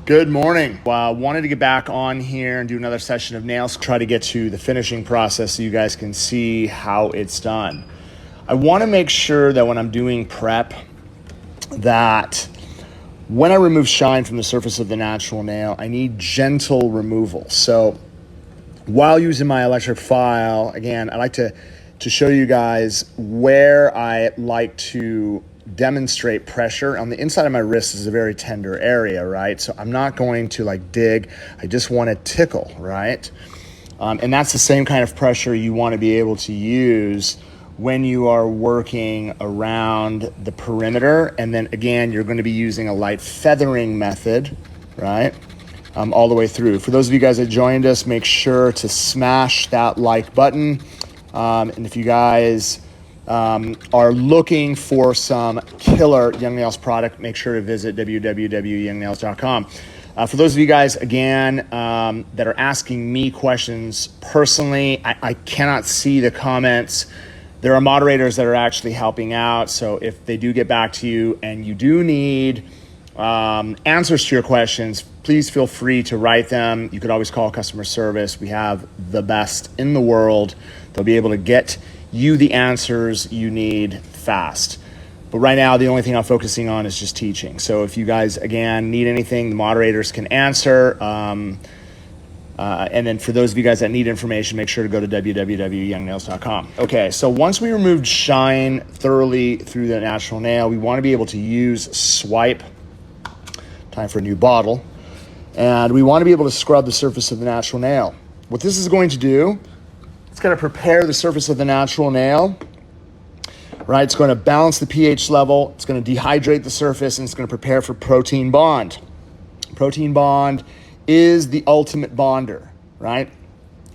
Good morning. Wanted to get back on here and do another session of nails, try to get to the finishing process so you guys can see how it's done. I want to make sure that when I'm doing prep that when I remove shine from the surface of the natural nail, I need gentle removal. So while using my electric file, again, I like to show you guys where I like to demonstrate pressure. On the inside of my wrist is a very tender area, right? So I'm not going to like dig, I just want to tickle, right? And that's the same kind of pressure you want to be able to use when you are working around the perimeter. And then again, you're going to be using a light feathering method, right? All the way through. For those of you guys that joined us, make sure to smash that like button. And if you guys are looking for some killer Young Nails product, make sure to visit www.youngnails.com. For those of you guys, again, that are asking me questions personally, I cannot see the comments. There are moderators that are actually helping out. So if they do get back to you and you do need answers to your questions, please feel free to write them. You could always call customer service. We have the best in the world. They'll be able to get you the answers you need fast. But right now, the only thing I'm focusing on is just teaching. So if you guys, again, need anything, the moderators can answer. And then for those of you guys that need information, make sure to go to www.youngnails.com. Okay, so once we removed shine thoroughly through the natural nail, we want to be able to use swipe. Time for a new bottle. And we want to be able to scrub the surface of the natural nail. What this is going to do, it's going to prepare the surface of the natural nail, right? It's going to balance the pH level. It's going to dehydrate the surface, and it's going to prepare for protein bond. Protein bond is the ultimate bonder, right?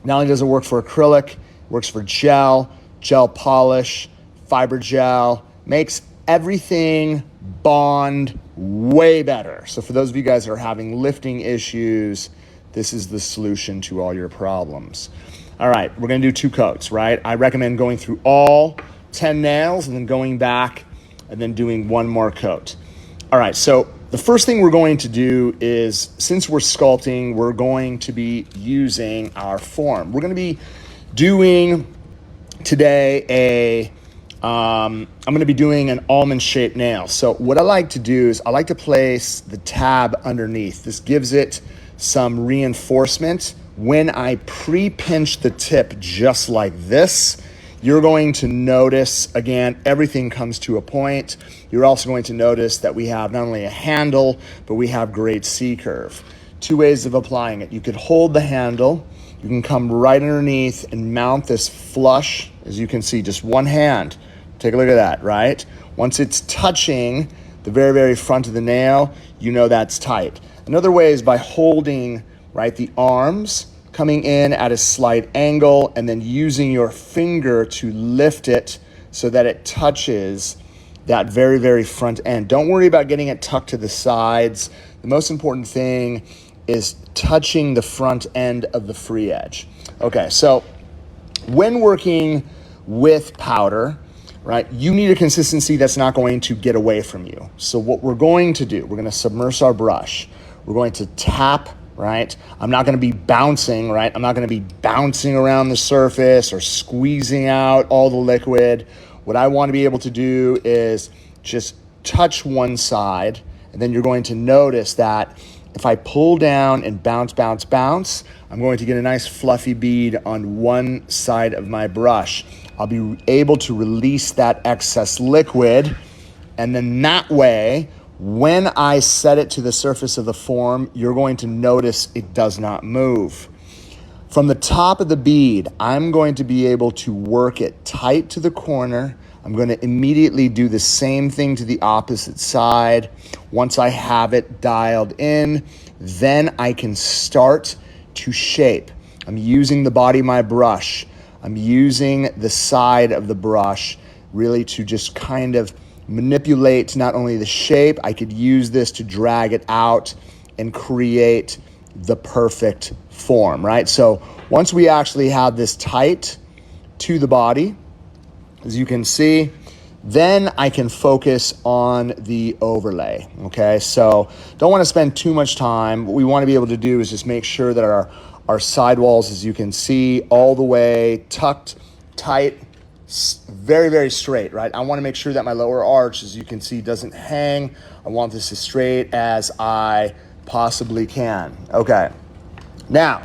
Not only does it work for acrylic, it works for gel, gel polish, fiber gel, makes everything bond way better. So for those of you guys that are having lifting issues, this is the solution to all your problems. All right, we're gonna do 2 coats, right? I recommend going through all 10 nails and then going back and then doing 1 more coat. All right, so the first thing we're going to do is, since we're sculpting, we're going to be using our form. We're gonna be doing today I'm gonna be doing an almond shaped nail. So what I like to do is I like to place the tab underneath. This gives it some reinforcement. When I pre-pinch the tip just like this, you're going to notice, again, everything comes to a point. You're also going to notice that we have not only a handle, but we have great C-curve. 2 ways of applying it. You could hold the handle. You can come right underneath and mount this flush. As you can see, just one hand. Take a look at that, right? Once it's touching the very, very front of the nail, you know that's tight. Another way is by holding, right, the arms, coming in at a slight angle, and then using your finger to lift it so that it touches that very, very front end. Don't worry about getting it tucked to the sides. The most important thing is touching the front end of the free edge. Okay, so when working with powder, right, you need a consistency that's not going to get away from you. So what we're going to do, we're going to submerge our brush. We're going to tap, right? I'm not going to be bouncing, right? I'm not going to be bouncing around the surface or squeezing out all the liquid. What I want to be able to do is just touch one side, and then you're going to notice that if I pull down and bounce, bounce, bounce, I'm going to get a nice fluffy bead on one side of my brush. I'll be able to release that excess liquid, and then that way, when I set it to the surface of the form, you're going to notice it does not move. From the top of the bead, I'm going to be able to work it tight to the corner. I'm going to immediately do the same thing to the opposite side. Once I have it dialed in, then I can start to shape. I'm using the body of my brush. I'm using the side of the brush really to just kind of manipulate not only the shape, I could use this to drag it out and create the perfect form, right? So once we actually have this tight to the body, as you can see, Then I can focus on the overlay, okay? So don't want to spend too much time. What we want to be able to do is just make sure that our sidewalls, as you can see, all the way tucked, tight, very, very straight, right? I want to make sure that my lower arch, as you can see, doesn't hang. I want this as straight as I possibly can. Okay. Now,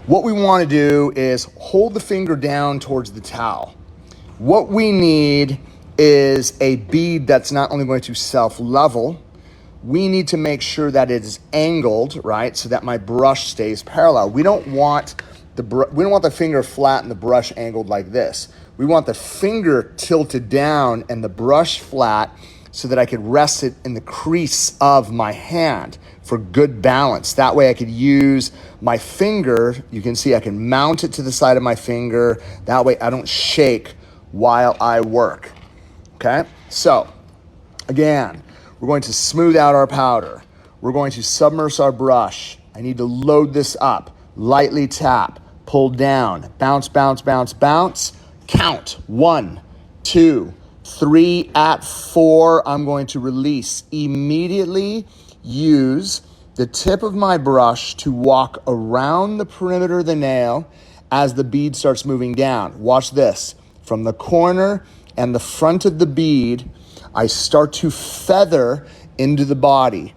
what we want to do is hold the finger down towards the towel. What we need is a bead that's not only going to self-level, we need to make sure that it is angled, right, so that my brush stays parallel. We don't want the finger flat and the brush angled like this. We want the finger tilted down and the brush flat so that I could rest it in the crease of my hand for good balance. That way I could use my finger. You can see I can mount it to the side of my finger. That way I don't shake while I work. Okay, so again, we're going to smooth out our powder. We're going to submerge our brush. I need to load this up. Lightly tap, pull down, bounce, bounce, bounce, bounce. Count 1, 2, 3. At 4, I'm going to release. Immediately use the tip of my brush to walk around the perimeter of the nail as the bead starts moving down. Watch this. From the corner and the front of the bead, I start to feather into the body.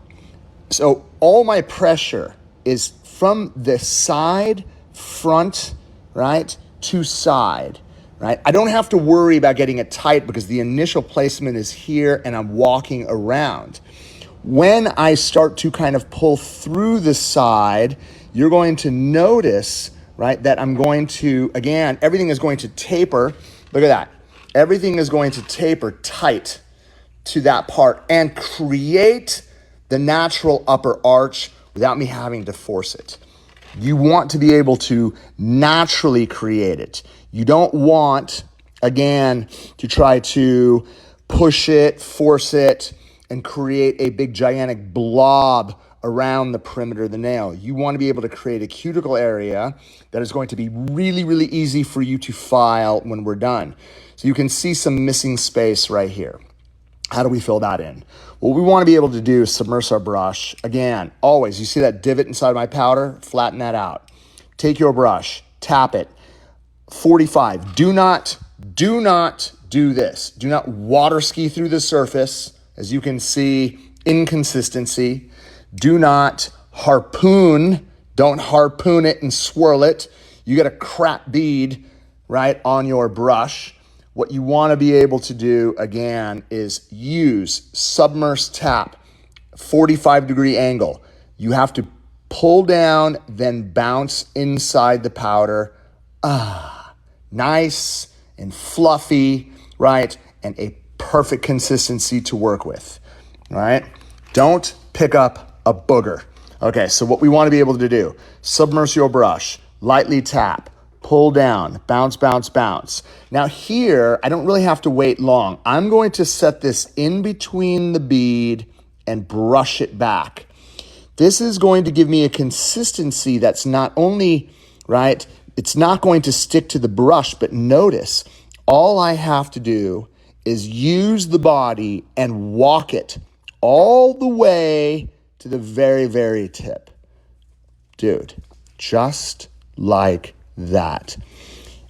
So all my pressure is from the side, front, right, to side, right? I don't have to worry about getting it tight because the initial placement is here and I'm walking around. When I start to kind of pull through the side, you're going to notice, right, that I'm going to, again, everything is going to taper. Look at that. Everything is going to taper tight to that part and create the natural upper arch without me having to force it. You want to be able to naturally create it. You don't want, again, to try to push it, force it, and create a big gigantic blob around the perimeter of the nail. You want to be able to create a cuticle area that is going to be really, really easy for you to file when we're done. So you can see some missing space right here. How do we fill that in? What we want to be able to do is submerge our brush. Again, always, you see that divot inside my powder? Flatten that out. Take your brush, tap it. 45. Do not do this. Do not water ski through the surface. As you can see, inconsistency. Do not harpoon. Don't harpoon it and swirl it. You get a crap bead, right, on your brush. What you want to be able to do, again, is use submerge tap, 45-degree angle. You have to pull down, then bounce inside the powder. Nice and fluffy, right? And a perfect consistency to work with, right? Don't pick up a booger. Okay, so what we want to be able to do, submerge your brush, lightly tap, pull down, bounce, bounce, bounce. Now here, I don't really have to wait long. I'm going to set this in between the bead and brush it back. This is going to give me a consistency that's not only, right, it's not going to stick to the brush, but notice, all I have to do is use the body and walk it all the way to the very, very tip. Dude, just like that.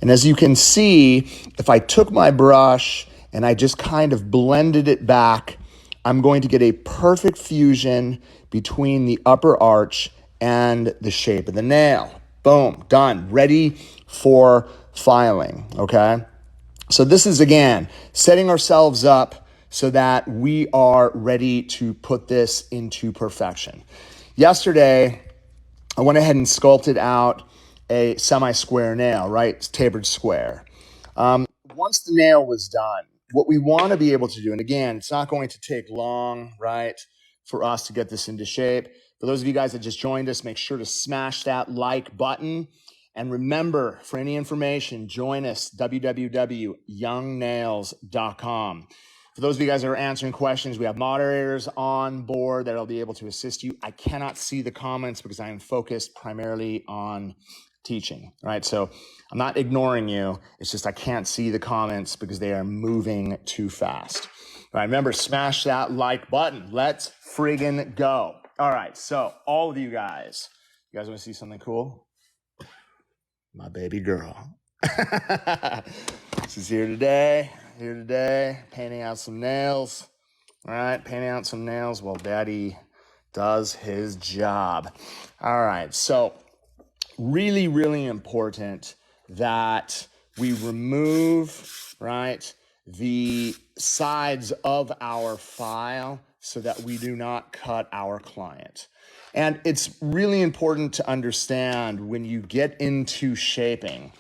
And as you can see, if I took my brush and I just kind of blended it back, I'm going to get a perfect fusion between the upper arch and the shape of the nail. Boom, done, ready for filing, okay? So this is, again, setting ourselves up so that we are ready to put this into perfection. Yesterday, I went ahead and sculpted out a semi-square nail, right? It's tapered square. Once the nail was done, what we want to be able to do, and again, it's not going to take long, right, for us to get this into shape. For those of you guys that just joined us, make sure to smash that like button. And remember, for any information, join us, www.youngnails.com. For those of you guys that are answering questions, we have moderators on board that will be able to assist you. I cannot see the comments because I am focused primarily on teaching, right? So I'm not ignoring you. It's just I can't see the comments because they are moving too fast. All right, remember, smash that like button. Let's friggin' go. All right, so all of you guys want to see something cool? My baby girl. She's here today, painting out some nails. All right, painting out some nails while Daddy does his job. All right, so really, really important that we remove, right, the sides of our file so that we do not cut our client. And it's really important to understand when you get into shaping,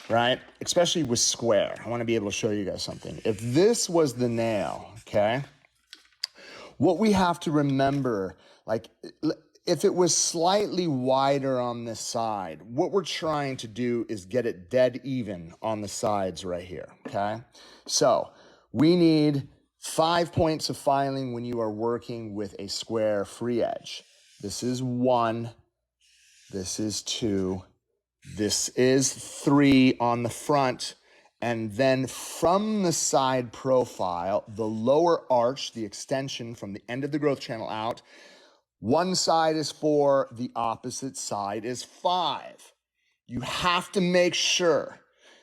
right, especially with square. I want to be able to show you guys something. If this was the nail, okay, what we have to remember, like, if it was slightly wider on this side, what we're trying to do is get it dead even on the sides right here, okay? So we need 5 points of filing when you are working with a square free edge. This is 1, this is 2, this is 3 on the front, and then from the side profile, the lower arch, the extension from the end of the growth channel out, one side is 4, the opposite side is 5. You have to make sure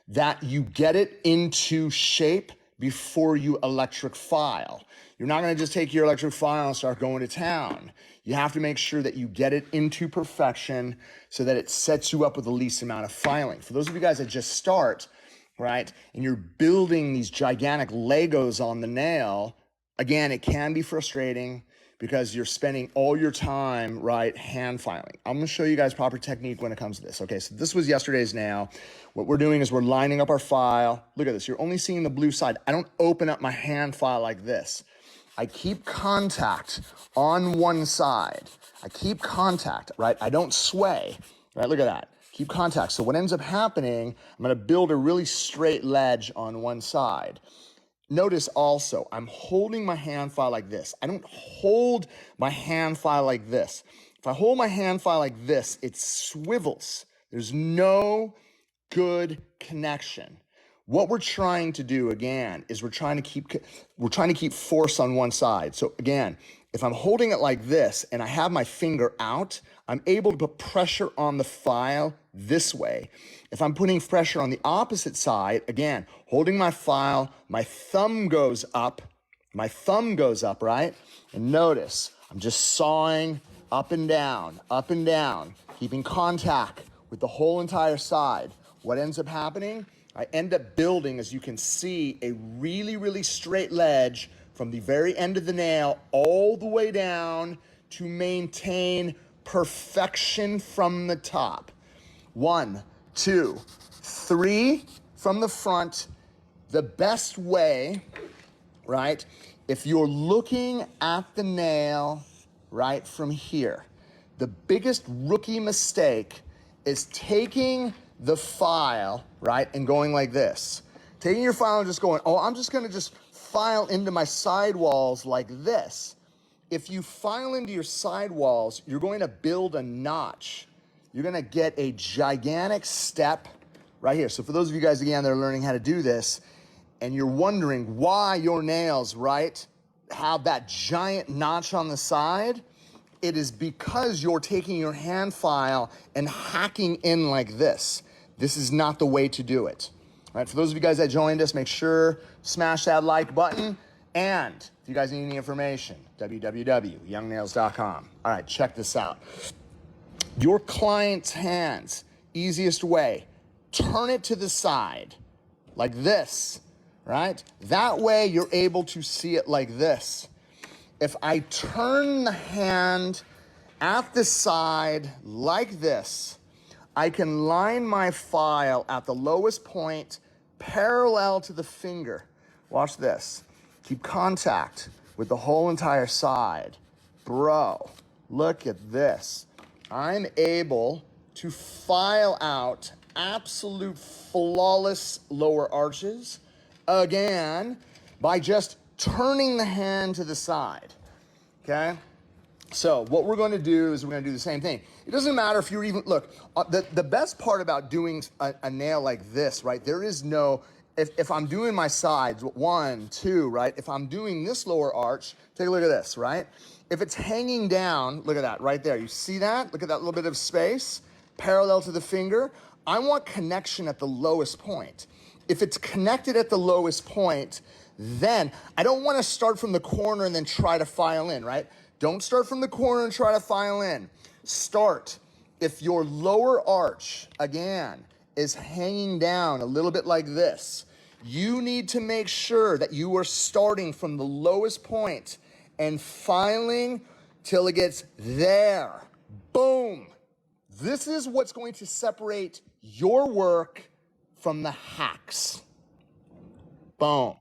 that you get it into shape before you electric file. You're not going to just take your electric file and start going to town. You have to make sure that you get it into perfection so that it sets you up with the least amount of filing. For those of you guys that just start, right, and you're building these gigantic Legos on the nail, again, it can be frustrating because you're spending all your time, right, hand filing. I'm going to show you guys proper technique when it comes to this. Okay, so this was yesterday's nail. What we're doing is we're lining up our file. Look at this. You're only seeing the blue side. I don't open up my hand file like this. I keep contact on one side. I keep contact, right? I don't sway, right? Look at that. Keep contact. So what ends up happening, I'm going to build a really straight ledge on one side. Notice also, I'm holding my hand file like this. I don't hold my hand file like this. If I hold my hand file like this, it swivels. There's no good connection. What we're trying to do, again, is we're trying to keep force on one side. So again, if I'm holding it like this and I have my finger out, I'm able to put pressure on the file this way. If I'm putting pressure on the opposite side, again, holding my file, my thumb goes up, right? And notice, I'm just sawing up and down, keeping contact with the whole entire side. What ends up happening? I end up building, as you can see, a really, really straight ledge from the very end of the nail all the way down to maintain perfection from the top. 1, 2, 3 from the front. The best way, right, if you're looking at the nail right from here, the biggest rookie mistake is taking the file, right, and going like this. Taking your file and just going, oh, I'm just gonna just file into my sidewalls like this. If you file into your sidewalls, you're going to build a notch. You're gonna get a gigantic step right here. So for those of you guys, again, that are learning how to do this, and you're wondering why your nails, right, have that giant notch on the side, it is because you're taking your hand file and hacking in like this. This is not the way to do it. All right, for those of you guys that joined us, make sure smash that like button. And if you guys need any information, www.youngnails.com. All right, check this out. Your client's hands, easiest way, turn it to the side like this, right? That way you're able to see it like this. If I turn the hand at the side like this, I can line my file at the lowest point parallel to the finger. Watch this. Keep contact with the whole entire side. Bro, look at this. I'm able to file out absolute flawless lower arches, again, by just turning the hand to the side, okay? So what we're going to do is we're going to do the same thing. It doesn't matter if you're even, look, the best part about doing a nail like this, right? There is no, if I'm doing my sides, 1, 2, right? If I'm doing this lower arch, take a look at this, right? If it's hanging down, look at that right there. You see that? Look at that little bit of space parallel to the finger. I want connection at the lowest point. If it's connected at the lowest point, then I don't want to start from the corner and then try to file in, right? Don't start from the corner and try to file in. Start. If your lower arch, again, is hanging down a little bit like this, you need to make sure that you are starting from the lowest point and filing till it gets there. Boom. This is what's going to separate your work from the hacks. Boom.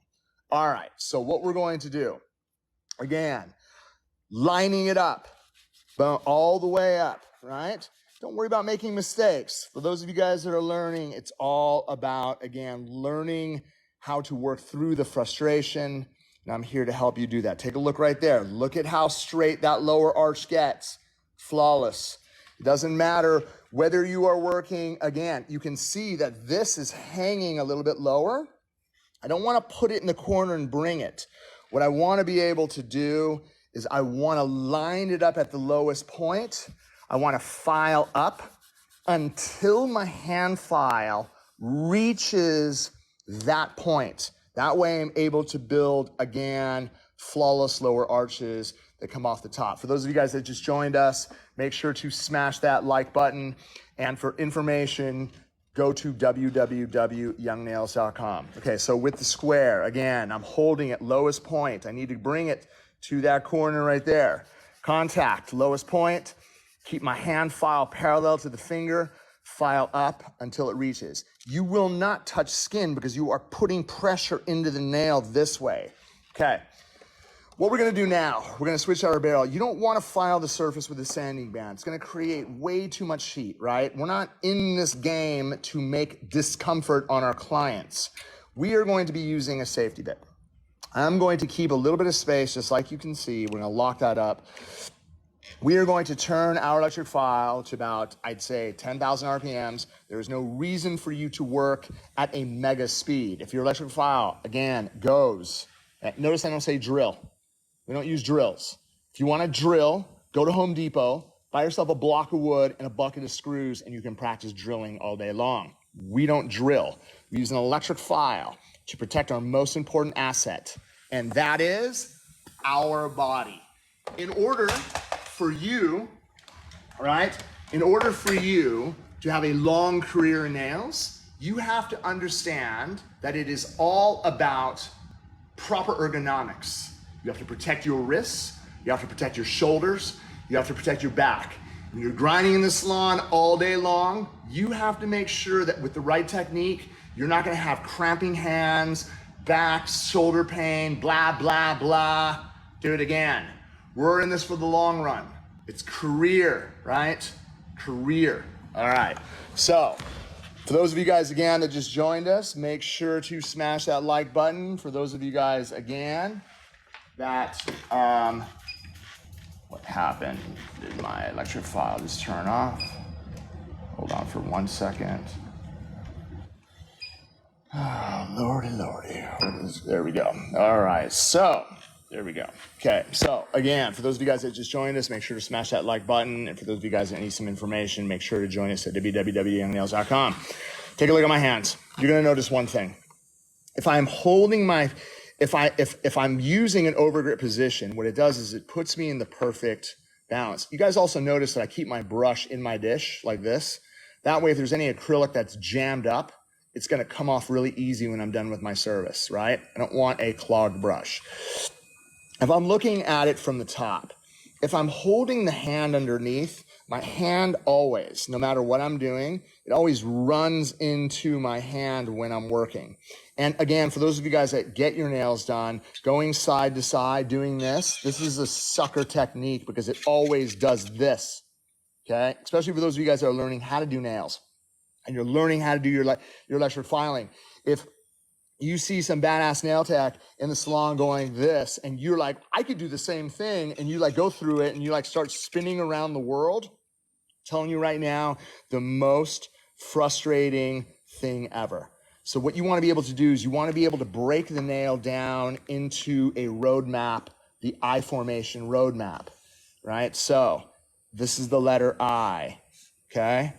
All right, so what we're going to do, again, lining it up, boom, all the way up, right? Don't worry about making mistakes. For those of you guys that are learning, it's all about, again, learning how to work through the frustration, and I'm here to help you do that. Take a look right there. Look at how straight that lower arch gets. Flawless. It doesn't matter whether you are working, again, you can see that this is hanging a little bit lower. I don't want to put it in the corner and bring it. What I want to be able to do is I want to line it up at the lowest point. I want to file up until my hand file reaches that point. That way I'm able to build, again, flawless lower arches that come off the top. For those of you guys that just joined us, make sure to smash that like button. And for information, go to www.youngnails.com. Okay, so with the square, again, I'm holding it lowest point. I need to bring it to that corner right there. Contact, lowest point. Keep my hand file parallel to the finger. File up until it reaches. You will not touch skin because you are putting pressure into the nail this way. Okay. What we're going to do now, we're going to switch out our barrel. You don't want to file the surface with a sanding band. It's going to create way too much heat, right? We're not in this game to make discomfort on our clients. We are going to be using a safety bit. I'm going to keep a little bit of space, just like you can see. We're going to lock that up. We are going to turn our electric file to about, I'd say, 10,000 RPMs. There is no reason for you to work at a mega speed. If your electric file, again, goes, notice I don't say drill. We don't use drills. If you want to drill, go to Home Depot, buy yourself a block of wood and a bucket of screws, and you can practice drilling all day long. We don't drill. We use an electric file to protect our most important asset, and that is our body. In order for you, right, in order for you to have a long career in nails, you have to understand that it is all about proper ergonomics. You have to protect your wrists, you have to protect your shoulders, you have to protect your back. When you're grinding in the salon all day long, you have to make sure that with the right technique, you're not gonna have cramping hands, back, shoulder pain, blah, blah, blah. Do it again. We're in this for the long run. It's career, right? Career. All right. So, for those of you guys, again, that just joined us, make sure to smash that like button. For those of you guys, again, that, what happened? Did my electric file just turn off? Hold on for 1 second. Oh, Lordy, Lordy. There we go. All right. So, there we go. Okay. So, again, for those of you guys that just joined us, make sure to smash that like button. And for those of you guys that need some information, make sure to join us at www.youngnails.com. Take a look at my hands. You're going to notice one thing. If I'm holding my, if I'm using an overgrip position, what it does is it puts me in the perfect balance. You guys also notice that I keep my brush in my dish like this. That way, if there's any acrylic that's jammed up, it's going to come off really easy when I'm done with my service, right? I don't want a clogged brush. If I'm looking at it from the top, if I'm holding the hand underneath, my hand always, no matter what I'm doing, it always runs into my hand when I'm working. And again, for those of you guys that get your nails done, going side to side, doing this is a sucker technique because it always does this, okay? Especially for those of you guys that are learning how to do nails and you're learning how to do your electric filing. If You see some badass nail tech in the salon going this, and you're like, I could do the same thing. And you like go through it and you like start spinning around the world. I'm telling you right now, the most frustrating thing ever. So what you want to be able to do is you want to be able to break the nail down into a roadmap, the I formation roadmap, right? So this is the letter I, okay?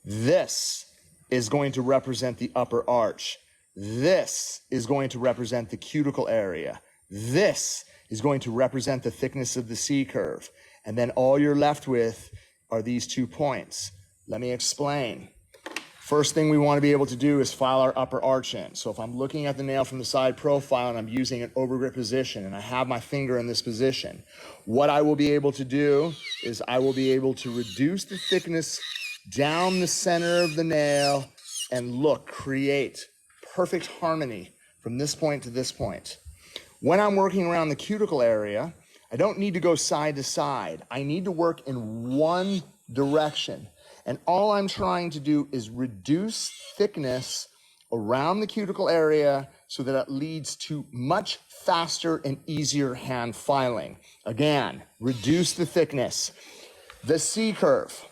This is going to represent the upper arch. This is going to represent the cuticle area. This is going to represent the thickness of the C curve. And then all you're left with are these 2 points. Let me explain. First thing we want to be able to do is file our upper arch in. So if I'm looking at the nail from the side profile and I'm using an overgrip position and I have my finger in this position, what I will be able to do is I will be able to reduce the thickness down the center of the nail and look, create perfect harmony from this point to this point. When I'm working around the cuticle area, I don't need to go side to side. I need to work in one direction. And all I'm trying to do is reduce thickness around the cuticle area so that it leads to much faster and easier hand filing. Again, reduce the thickness. The C curve.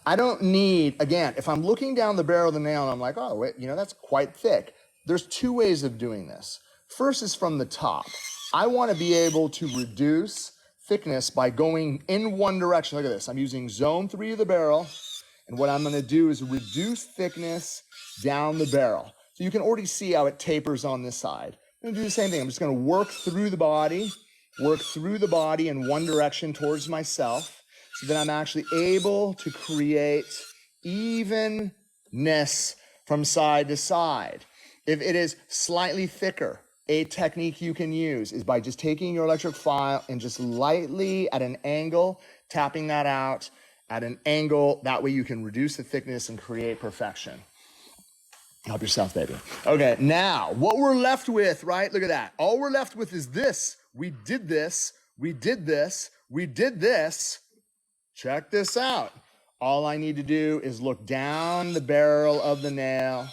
I don't need, again, if I'm looking down the barrel of the nail and I'm like, oh, wait, that's quite thick. There's 2 ways of doing this. First is from the top. I want to be able to reduce thickness by going in one direction. Look at this. I'm using zone 3 of the barrel. And what I'm going to do is reduce thickness down the barrel. So you can already see how it tapers on this side. I'm going to do the same thing. I'm just going to work through the body in one direction towards myself, so that I'm actually able to create evenness from side to side. If it is slightly thicker, a technique you can use is by just taking your electric file and just lightly at an angle, tapping that out at an angle. That way you can reduce the thickness and create perfection. Help yourself, baby. Okay, now what we're left with, right? Look at that. All we're left with is this. We did this. We did this. We did this. Check this out. All I need to do is look down the barrel of the nail.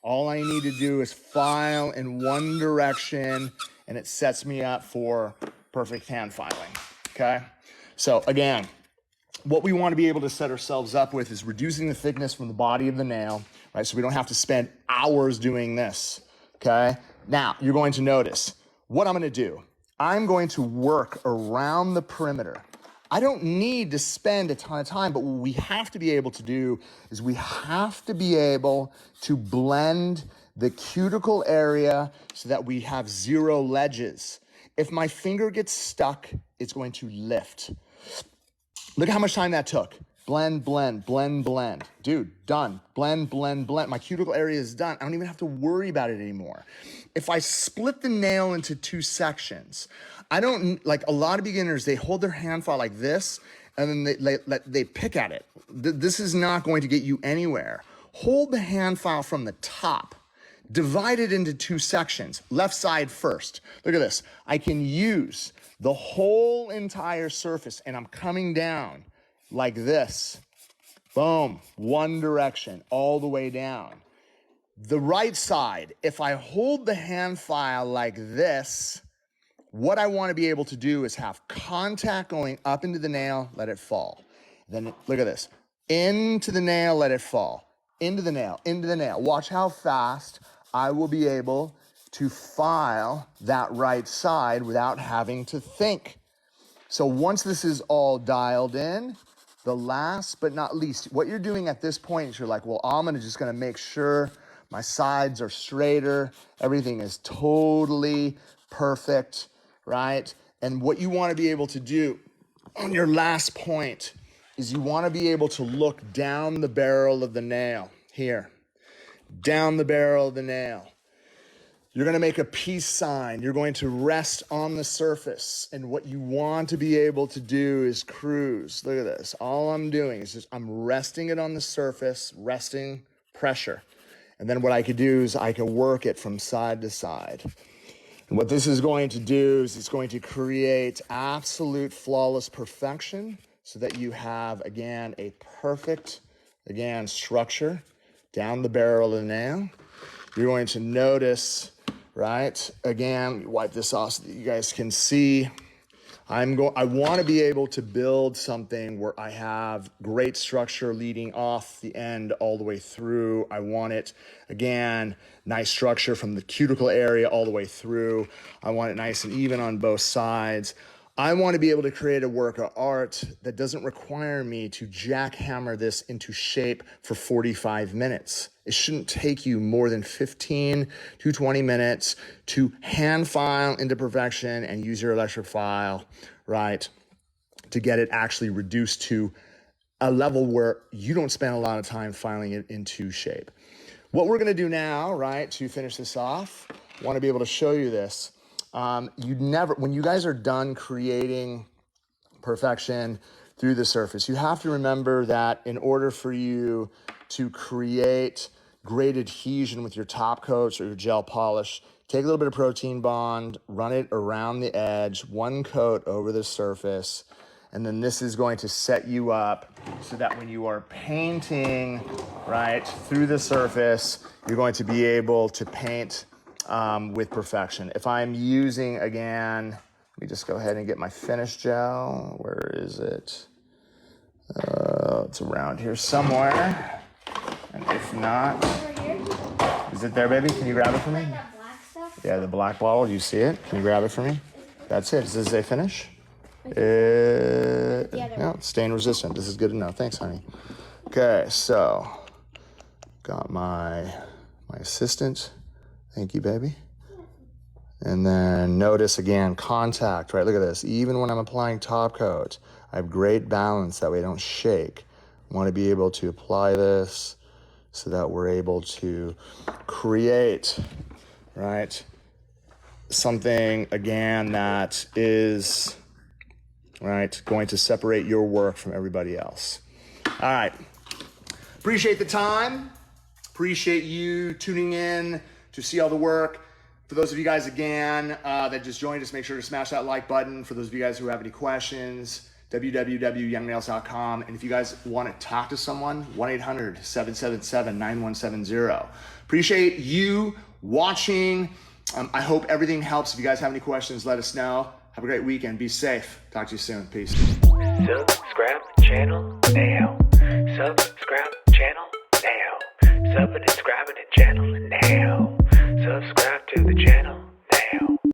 All I need to do is file in one direction, and it sets me up for perfect hand filing, okay? So again, what we want to be able to set ourselves up with is reducing the thickness from the body of the nail, right? So we don't have to spend hours doing this, okay? Now, you're going to notice what I'm going to do. I'm going to work around the perimeter. I don't need to spend a ton of time, but what we have to be able to do is we have to be able to blend the cuticle area so that we have 0 ledges. If my finger gets stuck, it's going to lift. Look at how much time that took. Blend, blend, blend, blend. Dude, done. Blend, blend, blend. My cuticle area is done. I don't even have to worry about it anymore. If I split the nail into 2 sections, I don't, like a lot of beginners, they hold their hand file like this and then they pick at it. This is not going to get you anywhere. Hold the hand file from the top. Divide it into 2 sections. Left side first. Look at this. I can use the whole entire surface and I'm coming down like this. Boom. One direction all the way down. The right side, if I hold the hand file like this, what I want to be able to do is have contact going up into the nail, let it fall. Then look at this. Into the nail, let it fall. Into the nail, into the nail. Watch how fast I will be able to file that right side without having to think. So once this is all dialed in, the last but not least, what you're doing at this point is you're like, well, I'm just going to make sure my sides are straighter. Everything is totally perfect, right? And what you want to be able to do on your last point is you want to be able to look down the barrel of the nail here, down the barrel of the nail. You're going to make a peace sign. You're going to rest on the surface. And what you want to be able to do is cruise. Look at this. All I'm doing is just I'm resting it on the surface, resting pressure. And then what I could do is I can work it from side to side. And what this is going to do is it's going to create absolute flawless perfection so that you have, again, a perfect, again, structure down the barrel of the nail. you're going to notice, right? Again, wipe this off so that you guys can see. I want to be able to build something where I have great structure leading off the end all the way through. I want it, again, nice structure from the cuticle area all the way through. I want it nice and even on both sides. I want to be able to create a work of art that doesn't require me to jackhammer this into shape for 45 minutes. It shouldn't take you more than 15 to 20 minutes to hand file into perfection and use your electric file, right, to get it actually reduced to a level where you don't spend a lot of time filing it into shape. What we're going to do now, right, to finish this off, I want to be able to show you this. When you guys are done creating perfection through the surface, you have to remember that in order for you to create great adhesion with your top coats or your gel polish, take a little bit of protein bond, run it around the edge, one coat over the surface, and then this is going to set you up so that when you are painting, right, through the surface, you're going to be able to paint with perfection. If I'm using, again, let me just go ahead and get my finish gel. Where is it? It's around here somewhere. And if not, is it there, baby? Can you grab it for me? That black stuff? Yeah, the black bottle. Do you see it? Can you grab it for me? That's it. Does this say finish? No, it's stain resistant. This is good enough. Thanks, honey. Okay, so got my assistant. Thank you, baby. And then notice again, contact, right? Look at this. Even when I'm applying top coat, I have great balance. That way I don't shake. I want to be able to apply this so that we're able to create, right, something, again, that is, right, going to separate your work from everybody else. All right. Appreciate the time. Appreciate you tuning in to see all the work. For those of you guys, again, that just joined us, make sure to smash that like button. For those of you guys who have any questions, www.youngnails.com. And if you guys want to talk to someone, 1-800-777-9170. Appreciate you watching. I hope everything helps. If you guys have any questions, let us know. Have a great weekend. Be safe. Talk to you soon. Peace. Subscribe channel now. Subscribe channel now.